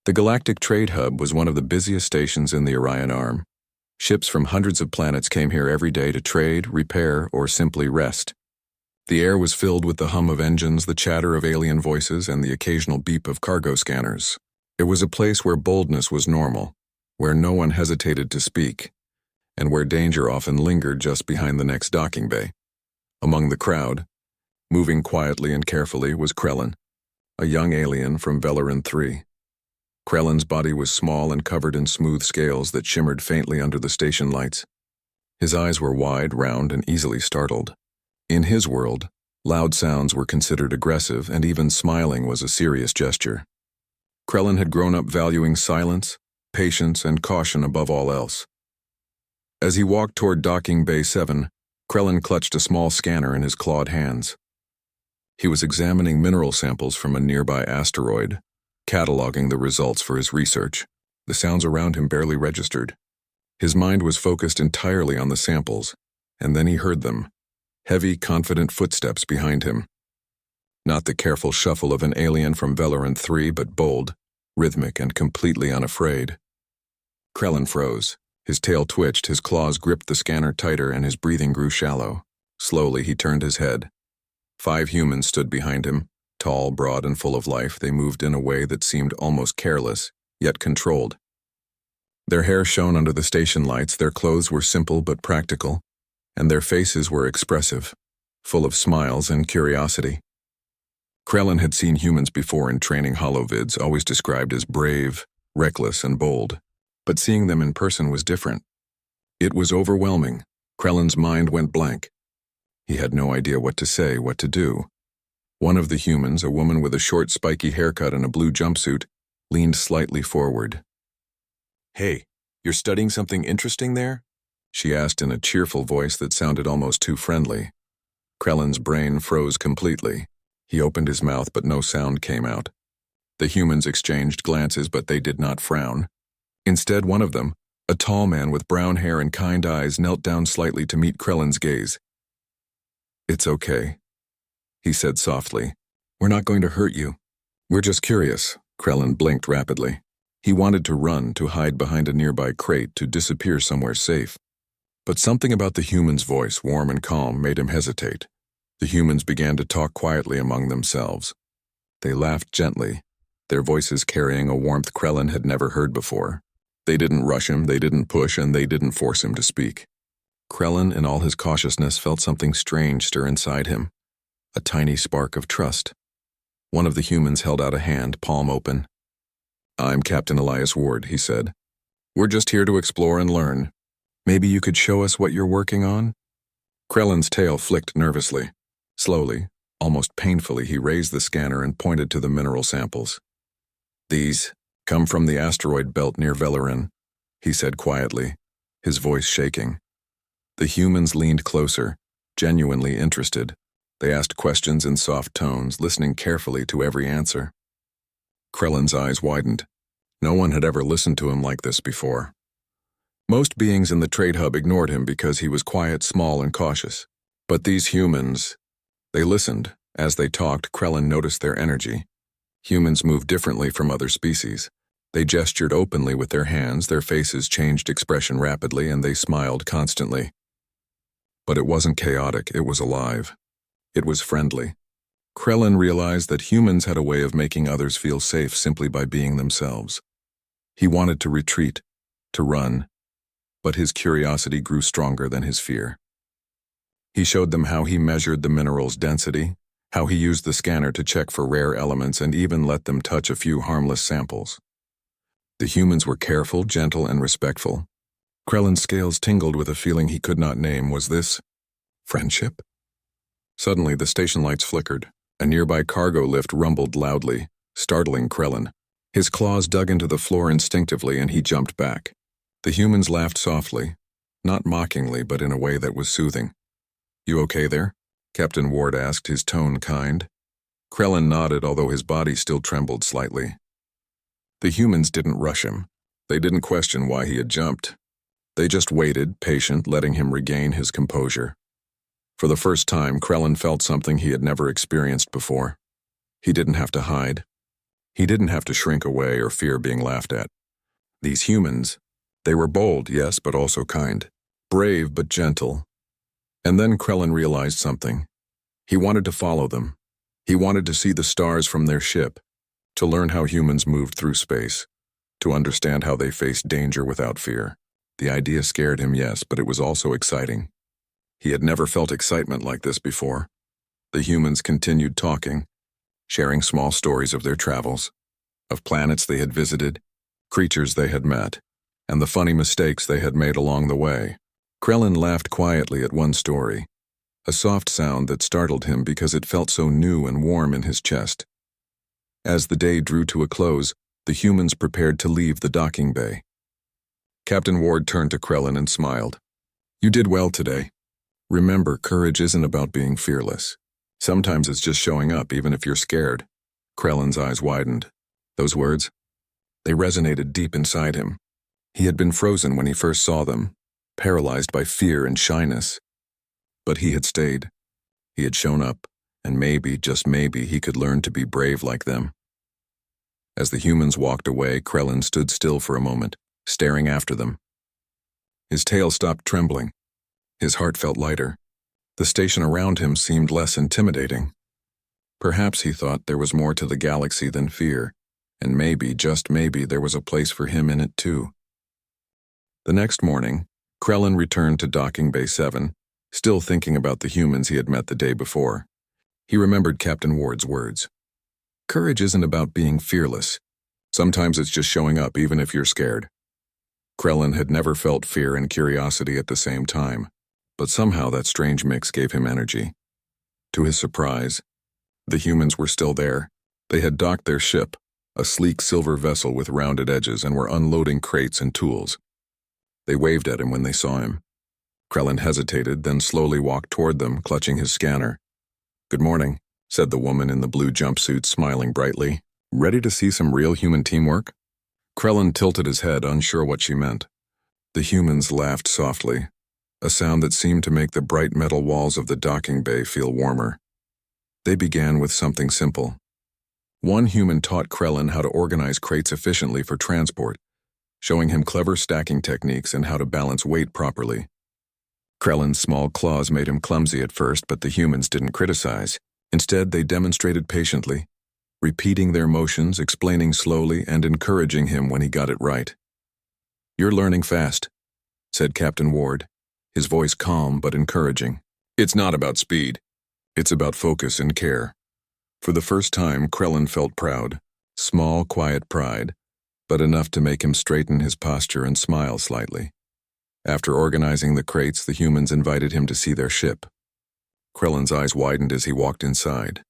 The Galactic Trade Hub was one of the busiest stations in the Orion Arm. Ships from hundreds of planets came here every day to trade, repair, or simply rest. The air was filled with the hum of engines, the chatter of alien voices, and the occasional beep of cargo scanners. It was a place where boldness was normal, where no one hesitated to speak, and where danger often lingered just behind the next docking bay. Among the crowd, moving quietly and carefully, was Krellin, a young alien from Velarin 3. Krellin's body was small and covered in smooth scales that shimmered faintly under the station lights. His eyes were wide, round, and easily startled. In his world, loud sounds were considered aggressive, and even smiling was a serious gesture. Krellin had grown up valuing silence, patience, and caution above all else. As he walked toward Docking Bay 7, Krellin clutched a small scanner in his clawed hands. He was examining mineral samples from a nearby asteroid, cataloging the results for his research. The sounds around him barely registered. His mind was focused entirely on the samples, and then he heard them, heavy, confident footsteps behind him. Not the careful shuffle of an alien from Velarin 3, but bold, rhythmic, and completely unafraid. Krellin froze. His tail twitched, his claws gripped the scanner tighter, and his breathing grew shallow. Slowly, he turned his head. 5 humans stood behind him. Tall, broad, and full of life, they moved in a way that seemed almost careless, yet controlled. Their hair shone under the station lights, their clothes were simple but practical, and their faces were expressive, full of smiles and curiosity. Krellin had seen humans before in training holovids, always described as brave, reckless, and bold, but seeing them in person was different. It was overwhelming. Krellin's mind went blank. He had no idea what to say, what to do. One of the humans, a woman with a short, spiky haircut and a blue jumpsuit, leaned slightly forward. "Hey, you're studying something interesting there?" she asked in a cheerful voice that sounded almost too friendly. Krellin's brain froze completely. He opened his mouth, but no sound came out. The humans exchanged glances, but they did not frown. Instead, one of them, a tall man with brown hair and kind eyes, knelt down slightly to meet Krellin's gaze. "It's okay," he said softly. "We're not going to hurt you. We're just curious." Krellin blinked rapidly. He wanted to run, to hide behind a nearby crate, to disappear somewhere safe. But something about the human's voice, warm and calm, made him hesitate. The humans began to talk quietly among themselves. They laughed gently, their voices carrying a warmth Krellin had never heard before. They didn't rush him, they didn't push, and they didn't force him to speak. Krellin, in all his cautiousness, felt something strange stir inside him, a tiny spark of trust. One of the humans held out a hand, palm open. "I'm Captain Elias Ward," he said. "We're just here to explore and learn. Maybe you could show us what you're working on?" Krellin's tail flicked nervously. Slowly, almost painfully, he raised the scanner and pointed to the mineral samples. "These come from the asteroid belt near Velarin," he said quietly, his voice shaking. The humans leaned closer, genuinely interested. They asked questions in soft tones, listening carefully to every answer. Krellin's eyes widened. No one had ever listened to him like this before. Most beings in the trade hub ignored him because he was quiet, small, and cautious. But these humans, they listened. As they talked, Krellin noticed their energy. Humans moved differently from other species. They gestured openly with their hands, their faces changed expression rapidly, and they smiled constantly. But it wasn't chaotic, it was alive. It was friendly. Krellin realized that humans had a way of making others feel safe simply by being themselves. He wanted to retreat, to run, but his curiosity grew stronger than his fear. He showed them how he measured the mineral's density, how he used the scanner to check for rare elements, and even let them touch a few harmless samples. The humans were careful, gentle, and respectful. Krellin's scales tingled with a feeling he could not name. Was this friendship? Suddenly, the station lights flickered. A nearby cargo lift rumbled loudly, startling Krellin. His claws dug into the floor instinctively, and he jumped back. The humans laughed softly, not mockingly, but in a way that was soothing. "You okay there?" Captain Ward asked, his tone kind. Krellin nodded, although his body still trembled slightly. The humans didn't rush him. They didn't question why he had jumped. They just waited, patient, letting him regain his composure. For the first time, Krellin felt something he had never experienced before. He didn't have to hide. He didn't have to shrink away or fear being laughed at. These humans, they were bold, yes, but also kind. Brave, but gentle. And then Krellin realized something. He wanted to follow them. He wanted to see the stars from their ship, to learn how humans moved through space, to understand how they faced danger without fear. The idea scared him, yes, but it was also exciting. He had never felt excitement like this before. The humans continued talking, sharing small stories of their travels, of planets they had visited, creatures they had met, and the funny mistakes they had made along the way. Krellin laughed quietly at one story, a soft sound that startled him because it felt so new and warm in his chest. As the day drew to a close, the humans prepared to leave the docking bay. Captain Ward turned to Krellin and smiled. "You did well today. Remember, courage isn't about being fearless. Sometimes it's just showing up even if you're scared." Krellin's eyes widened. Those words, they resonated deep inside him. He had been frozen when he first saw them, paralyzed by fear and shyness. But he had stayed. He had shown up, and maybe, just maybe, he could learn to be brave like them. As the humans walked away, Krellin stood still for a moment, staring after them. His tail stopped trembling. His heart felt lighter. The station around him seemed less intimidating. Perhaps he thought there was more to the galaxy than fear, and maybe, just maybe, there was a place for him in it too. The next morning, Krellin returned to Docking Bay 7, still thinking about the humans he had met the day before. He remembered Captain Ward's words. Courage isn't about being fearless. Sometimes it's just showing up even if you're scared. Krellin had never felt fear and curiosity at the same time, but somehow that strange mix gave him energy. To his surprise, the humans were still there. They had docked their ship, a sleek silver vessel with rounded edges, and were unloading crates and tools. They waved at him when they saw him. Krellin hesitated, then slowly walked toward them, clutching his scanner. "Good morning," said the woman in the blue jumpsuit, smiling brightly. "Ready to see some real human teamwork?" Krellin tilted his head, unsure what she meant. The humans laughed softly, a sound that seemed to make the bright metal walls of the docking bay feel warmer. They began with something simple. One human taught Krellin how to organize crates efficiently for transport, showing him clever stacking techniques and how to balance weight properly. Krellin's small claws made him clumsy at first, but the humans didn't criticize. Instead, they demonstrated patiently, repeating their motions, explaining slowly, and encouraging him when he got it right. "You're learning fast," said Captain Ward, his voice calm but encouraging. "It's not about speed. It's about focus and care." For the first time, Krellin felt proud. Small, quiet pride, but enough to make him straighten his posture and smile slightly. After organizing the crates, the humans invited him to see their ship. Krellin's eyes widened as he walked inside.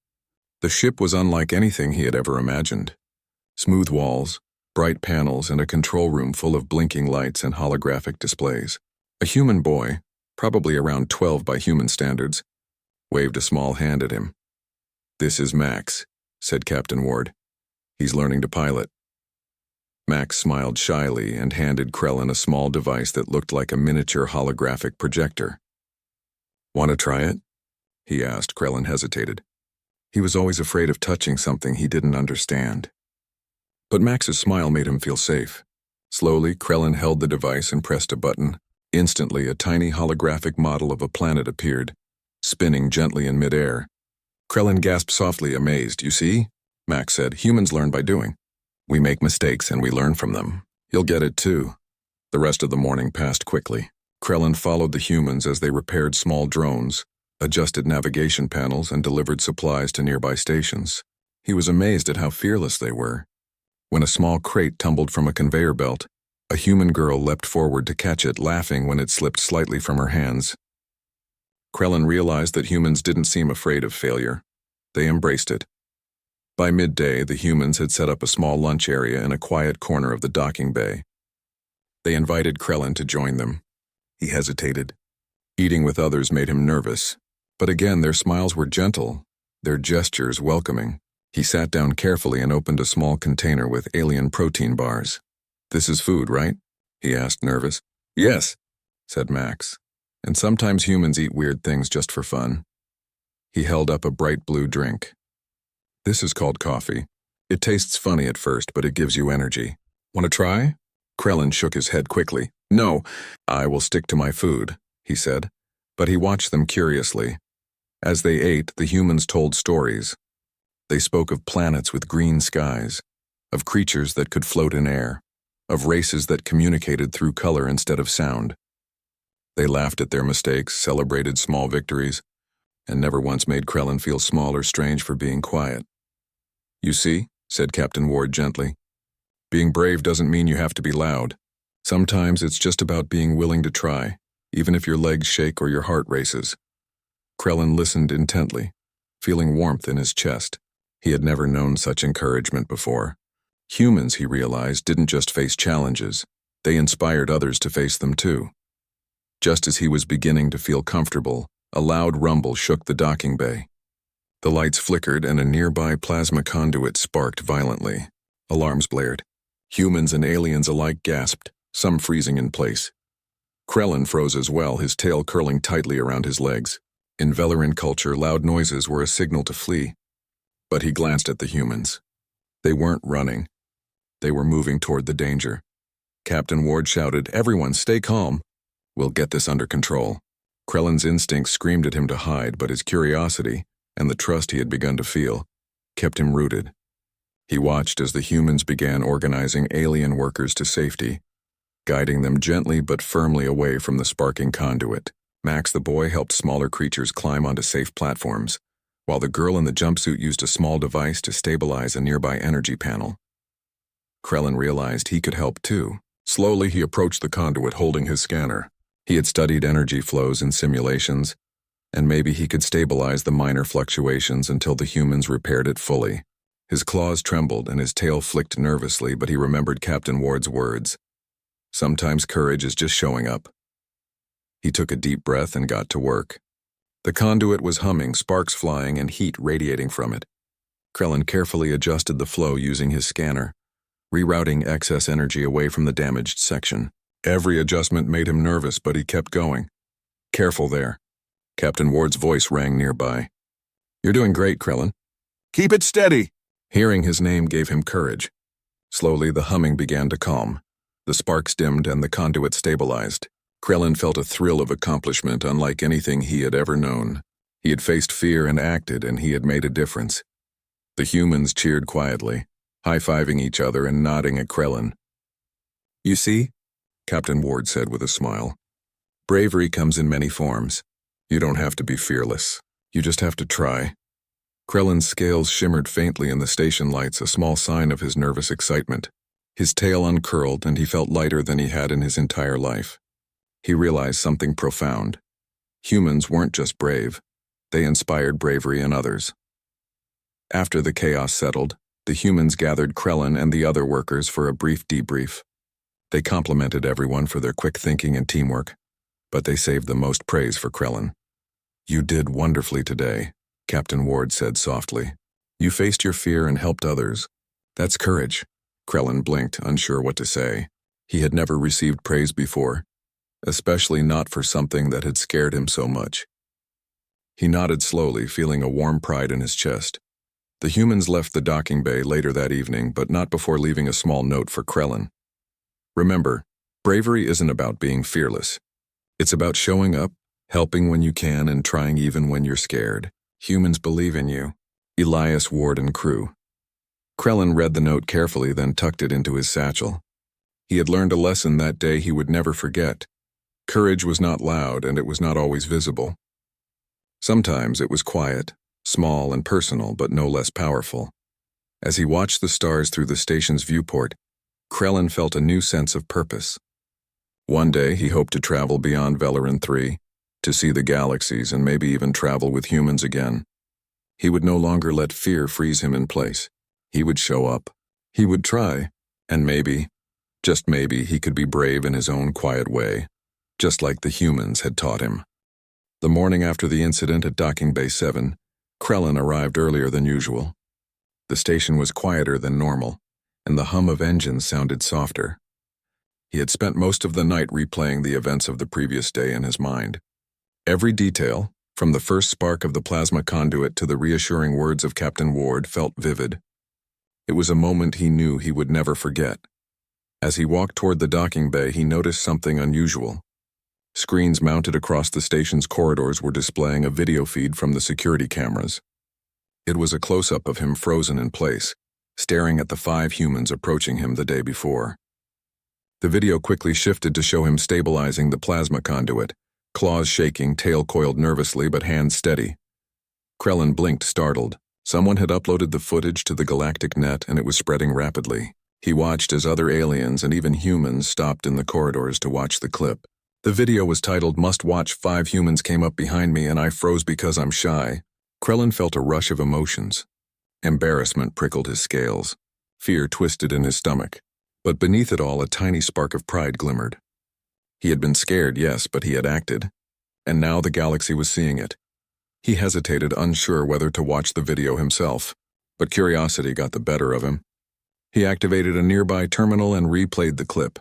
The ship was unlike anything he had ever imagined. Smooth walls, bright panels, and a control room full of blinking lights and holographic displays. A human boy, probably around 12 by human standards, waved a small hand at him. "This is Max," said Captain Ward. "He's learning to pilot." Max smiled shyly and handed Krellin a small device that looked like a miniature holographic projector. "Want to try it?" he asked. Krellin hesitated. He was always afraid of touching something he didn't understand. But Max's smile made him feel safe. Slowly, Krellin held the device and pressed a button. Instantly, a tiny holographic model of a planet appeared, spinning gently in midair. Krellin gasped softly, amazed. "You see?" Max said. "Humans learn by doing. We make mistakes and we learn from them. You'll get it too." The rest of the morning passed quickly. Krellin followed the humans as they repaired small drones, adjusted navigation panels, and delivered supplies to nearby stations. He was amazed at how fearless they were. When a small crate tumbled from a conveyor belt, a human girl leapt forward to catch it, laughing when it slipped slightly from her hands. Krellin realized that humans didn't seem afraid of failure. They embraced it. By midday, the humans had set up a small lunch area in a quiet corner of the docking bay. They invited Krellin to join them. He hesitated. Eating with others made him nervous, but again their smiles were gentle, their gestures welcoming. He sat down carefully and opened a small container with alien protein bars. "This is food, right?" he asked, nervous. "Yes," said Max. "And sometimes humans eat weird things just for fun." He held up a bright blue drink. "This is called coffee. It tastes funny at first, but it gives you energy. Want to try? Krellin shook his head quickly. No, I will stick to my food, he said, but he watched them curiously. As they ate, the humans told stories. They spoke of planets with green skies, of creatures that could float in air, of races that communicated through color instead of sound. They laughed at their mistakes, celebrated small victories, and never once made Krellin feel small or strange for being quiet. You see, said Captain Ward gently, being brave doesn't mean you have to be loud. Sometimes it's just about being willing to try, even if your legs shake or your heart races. Krellin listened intently, feeling warmth in his chest. He had never known such encouragement before. Humans, he realized, didn't just face challenges. They inspired others to face them too. Just as he was beginning to feel comfortable, a loud rumble shook the docking bay. The lights flickered and a nearby plasma conduit sparked violently. Alarms blared. Humans and aliens alike gasped, some freezing in place. Krellin froze as well, his tail curling tightly around his legs. In Velarin culture, loud noises were a signal to flee. But he glanced at the humans. They weren't running. They were moving toward the danger. Captain Ward shouted, "Everyone, stay calm. We'll get this under control." Krellin's instincts screamed at him to hide, but his curiosity, and the trust he had begun to feel, kept him rooted. He watched as the humans began organizing alien workers to safety, guiding them gently but firmly away from the sparking conduit. Max the boy helped smaller creatures climb onto safe platforms, while the girl in the jumpsuit used a small device to stabilize a nearby energy panel. Krellin realized he could help too. Slowly he approached the conduit holding his scanner. He had studied energy flows in simulations, and maybe he could stabilize the minor fluctuations until the humans repaired it fully. His claws trembled and his tail flicked nervously, but he remembered Captain Ward's words. Sometimes courage is just showing up. He took a deep breath and got to work. The conduit was humming, sparks flying and heat radiating from it. Krellin carefully adjusted the flow using his scanner, rerouting excess energy away from the damaged section. Every adjustment made him nervous, but he kept going. "Careful there." Captain Ward's voice rang nearby. "You're doing great, Krellin." "Keep it steady." Hearing his name gave him courage. Slowly the humming began to calm. The sparks dimmed and the conduit stabilized. Krellin felt a thrill of accomplishment unlike anything he had ever known. He had faced fear and acted, and he had made a difference. The humans cheered quietly, high-fiving each other and nodding at Krellin. "You see," Captain Ward said with a smile, "bravery comes in many forms. You don't have to be fearless. You just have to try." Krellin's scales shimmered faintly in the station lights, a small sign of his nervous excitement. His tail uncurled, and he felt lighter than he had in his entire life. He realized something profound. Humans weren't just brave. They inspired bravery in others. After the chaos settled, the humans gathered Krellin and the other workers for a brief debrief. They complimented everyone for their quick thinking and teamwork, but they saved the most praise for Krellin. "You did wonderfully today," Captain Ward said softly. "You faced your fear and helped others. That's courage." Krellin blinked, unsure what to say. He had never received praise before, especially not for something that had scared him so much. He nodded slowly, feeling a warm pride in his chest. The humans left the docking bay later that evening, but not before leaving a small note for Krellin. "Remember, bravery isn't about being fearless. It's about showing up, helping when you can, and trying even when you're scared. Humans believe in you. Elias, Ward, and crew." Krellin read the note carefully, then tucked it into his satchel. He had learned a lesson that day he would never forget. Courage was not loud, and it was not always visible. Sometimes it was quiet, small and personal, but no less powerful. As he watched the stars through the station's viewport, Krellin felt a new sense of purpose. One day he hoped to travel beyond Velarin 3, to see the galaxies and maybe even travel with humans again. He would no longer let fear freeze him in place. He would show up. He would try, and maybe, just maybe, he could be brave in his own quiet way, just like the humans had taught him. The morning after the incident at Docking Bay 7, Krellin arrived earlier than usual. The station was quieter than normal, and the hum of engines sounded softer. He had spent most of the night replaying the events of the previous day in his mind. Every detail, from the first spark of the plasma conduit to the reassuring words of Captain Ward, felt vivid. It was a moment he knew he would never forget. As he walked toward the docking bay, he noticed something unusual. Screens mounted across the station's corridors were displaying a video feed from the security cameras. It was a close-up of him frozen in place, staring at the 5 humans approaching him the day before. The video quickly shifted to show him stabilizing the plasma conduit, claws shaking, tail coiled nervously but hands steady. Krellin blinked, startled. Someone had uploaded the footage to the galactic net and it was spreading rapidly. He watched as other aliens and even humans stopped in the corridors to watch the clip. The video was titled, "Must Watch. 5 humans came up behind me and I froze because I'm shy." Krellin felt a rush of emotions. Embarrassment prickled his scales. Fear twisted in his stomach. But beneath it all, a tiny spark of pride glimmered. He had been scared, yes, but he had acted. And now the galaxy was seeing it. He hesitated, unsure whether to watch the video himself. But curiosity got the better of him. He activated a nearby terminal and replayed the clip.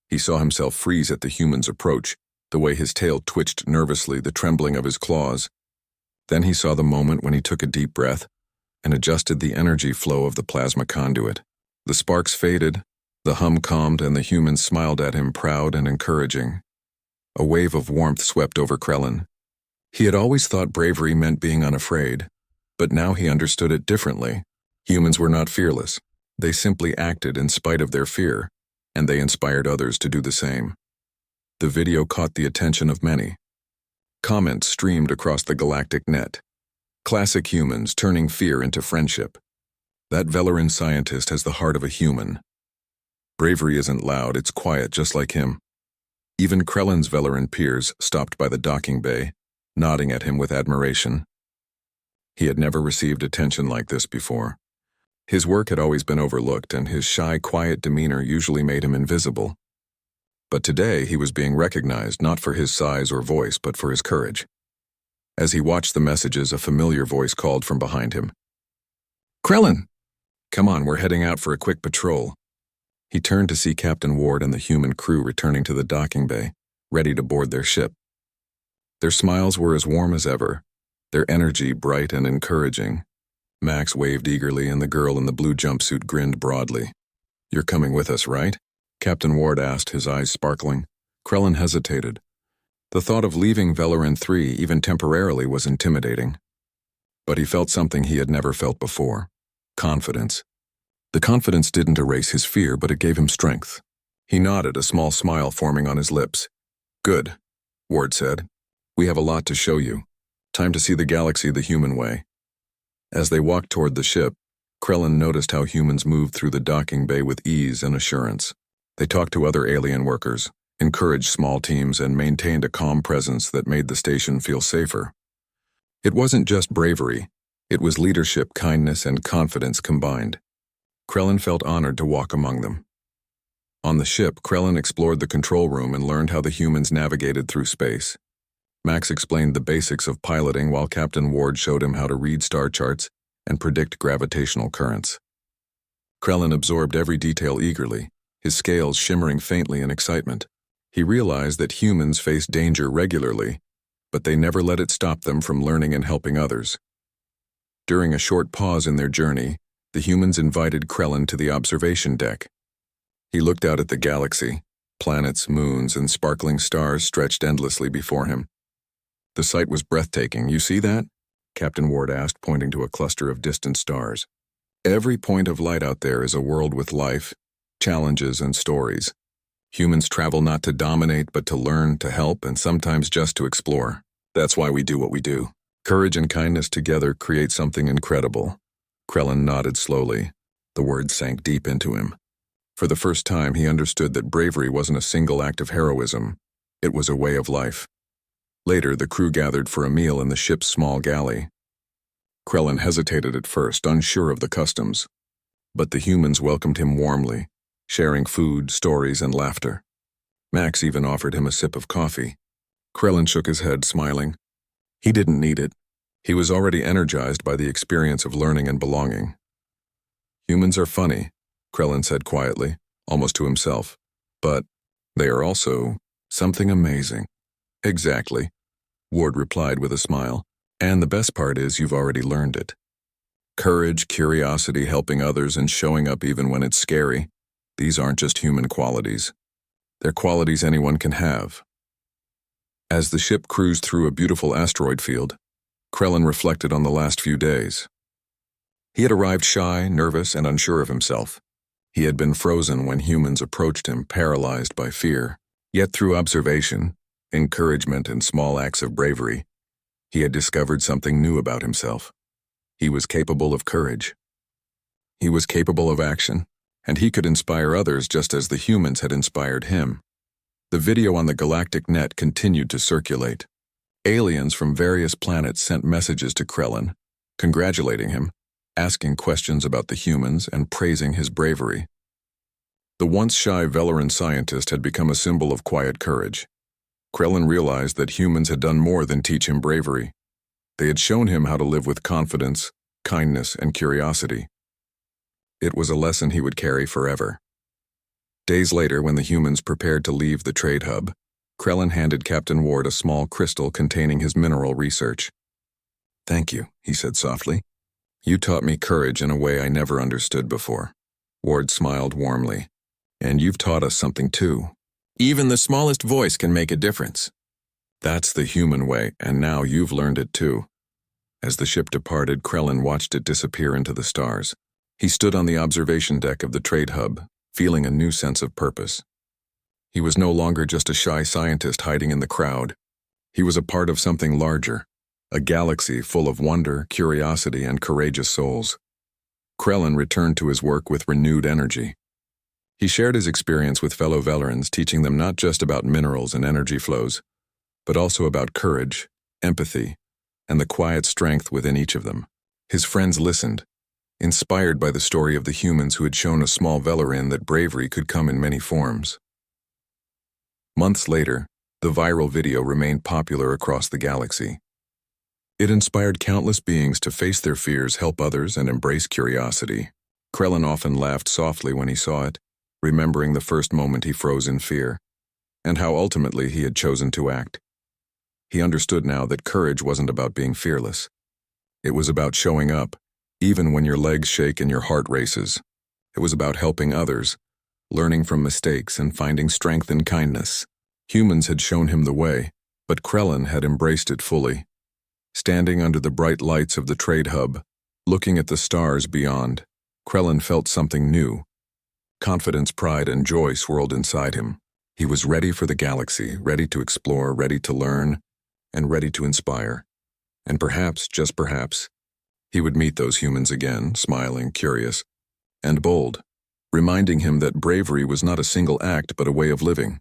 He saw himself freeze at the human's approach, the way his tail twitched nervously, the trembling of his claws. Then he saw the moment when he took a deep breath and adjusted the energy flow of the plasma conduit. The sparks faded, the hum calmed, and the humans smiled at him, proud and encouraging. A wave of warmth swept over Krellin. He had always thought bravery meant being unafraid, but now he understood it differently. Humans were not fearless. They simply acted in spite of their fear, and they inspired others to do the same. The video caught the attention of many. Comments streamed across the galactic net. Classic humans turning fear into friendship. That Veleran scientist has the heart of a human. Bravery isn't loud, it's quiet, just like him. Even Krellin's Veleran peers stopped by the docking bay, nodding at him with admiration. He had never received attention like this before. His work had always been overlooked, and his shy, quiet demeanor usually made him invisible. But today he was being recognized not for his size or voice, but for his courage. As he watched the messages, a familiar voice called from behind him. "Krellin! Come on, we're heading out for a quick patrol." He turned to see Captain Ward and the human crew returning to the docking bay, ready to board their ship. Their smiles were as warm as ever, their energy bright and encouraging. Max waved eagerly, and the girl in the blue jumpsuit grinned broadly. "You're coming with us, right?" Captain Ward asked, his eyes sparkling. Krellin hesitated. The thought of leaving Veleran 3, even temporarily, was intimidating. But he felt something he had never felt before. Confidence. The confidence didn't erase his fear, but it gave him strength. He nodded, a small smile forming on his lips. "Good," Ward said. "We have a lot to show you. Time to see the galaxy the human way." As they walked toward the ship, Krellin noticed how humans moved through the docking bay with ease and assurance. They talked to other alien workers, encouraged small teams, and maintained a calm presence that made the station feel safer. It wasn't just bravery, it was leadership, kindness, and confidence combined. Krellin felt honored to walk among them. On the ship, Krellin explored the control room and learned how the humans navigated through space. Max explained the basics of piloting while Captain Ward showed him how to read star charts and predict gravitational currents. Krellin absorbed every detail eagerly, his scales shimmering faintly in excitement. He realized that humans face danger regularly, but they never let it stop them from learning and helping others. During a short pause in their journey, the humans invited Krellin to the observation deck. He looked out at the galaxy. Planets, moons, and sparkling stars stretched endlessly before him. The sight was breathtaking. "You see that?" Captain Ward asked, pointing to a cluster of distant stars. "Every point of light out there is a world with life, challenges, and stories. Humans travel not to dominate, but to learn, to help, and sometimes just to explore. That's why we do what we do. Courage and kindness together create something incredible." Krellin nodded slowly. The words sank deep into him. For the first time, he understood that bravery wasn't a single act of heroism. It was a way of life. Later, the crew gathered for a meal in the ship's small galley. Krellin hesitated at first, unsure of the customs. But the humans welcomed him warmly, sharing food, stories, and laughter. Max even offered him a sip of coffee. Krellin shook his head, smiling. He didn't need it. He was already energized by the experience of learning and belonging. "Humans are funny," Krellin said quietly, almost to himself. "But they are also something amazing." "Exactly," Ward replied with a smile. "And the best part is you've already learned it." Courage, curiosity, helping others, and showing up even when it's scary. These aren't just human qualities. They're qualities anyone can have. As the ship cruised through a beautiful asteroid field, Krellin reflected on the last few days. He had arrived shy, nervous, and unsure of himself. He had been frozen when humans approached him, paralyzed by fear. Yet through observation, encouragement, and small acts of bravery, he had discovered something new about himself. He was capable of courage. He was capable of action, and he could inspire others just as the humans had inspired him. The video on the galactic net continued to circulate. Aliens from various planets sent messages to Krellin, congratulating him, asking questions about the humans, and praising his bravery. The once shy Velaran scientist had become a symbol of quiet courage. Krellin realized that humans had done more than teach him bravery. They had shown him how to live with confidence, kindness, and curiosity. It was a lesson he would carry forever. Days later, when the humans prepared to leave the trade hub, Krellin handed Captain Ward a small crystal containing his mineral research. "Thank you," he said softly. "You taught me courage in a way I never understood before." Ward smiled warmly. "And you've taught us something too. Even the smallest voice can make a difference. That's the human way, and now you've learned it too." As the ship departed, Krellin watched it disappear into the stars. He stood on the observation deck of the trade hub, feeling a new sense of purpose. He was no longer just a shy scientist hiding in the crowd. He was a part of something larger, a galaxy full of wonder, curiosity, and courageous souls. Krellin returned to his work with renewed energy. He shared his experience with fellow Velarans, teaching them not just about minerals and energy flows, but also about courage, empathy, and the quiet strength within each of them. His friends listened, inspired by the story of the humans who had shown a small Velaran that bravery could come in many forms. Months later, the viral video remained popular across the galaxy. It inspired countless beings to face their fears, help others, and embrace curiosity. Krellin often laughed softly when he saw it, remembering the first moment he froze in fear, and how ultimately he had chosen to act. He understood now that courage wasn't about being fearless. It was about showing up, even when your legs shake and your heart races. It was about helping others, learning from mistakes, and finding strength in kindness. Humans had shown him the way, but Krellin had embraced it fully. Standing under the bright lights of the trade hub, looking at the stars beyond, Krellin felt something new. Confidence, pride, and joy swirled inside him. He was ready for the galaxy, ready to explore, ready to learn, and ready to inspire. And perhaps, just perhaps, he would meet those humans again, smiling, curious, and bold, reminding him that bravery was not a single act but a way of living.